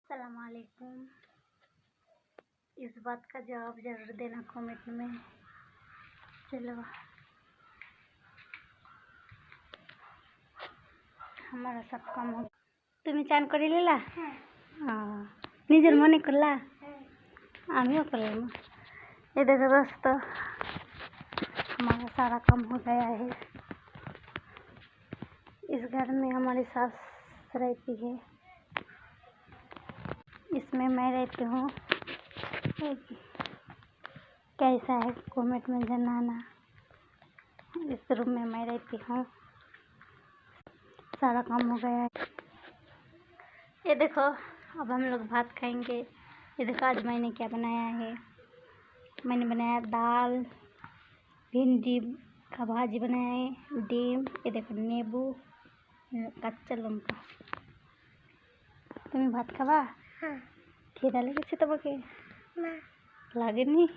अस्सलामुअलैकुम। इस बात का जवाब ज़रूर देना कमेंट में। चलो हमारा सब काम हो। तुम्हें चान कर लेला निजर मने करला आमियो कर लेना। ये देखो दोस्तों, हमारा सारा काम हो गया है। इस घर में हमारी सास रहती है, इसमें मैं रहती हूँ। कैसा है कमेंट में जनाना। इस रूम में मैं रहती हूँ। सारा काम हो गया है। ये देखो, अब हम लोग भात खाएंगे। ये देखो आज मैंने क्या बनाया है। मैंने बनाया दाल, भिंडी का भाजी बनाया है, डीम, ये देखो नींबू, कच्चा लंका। तुम्हें भात खावा? हाँ। खिदा लगे तब के लागे नहीं।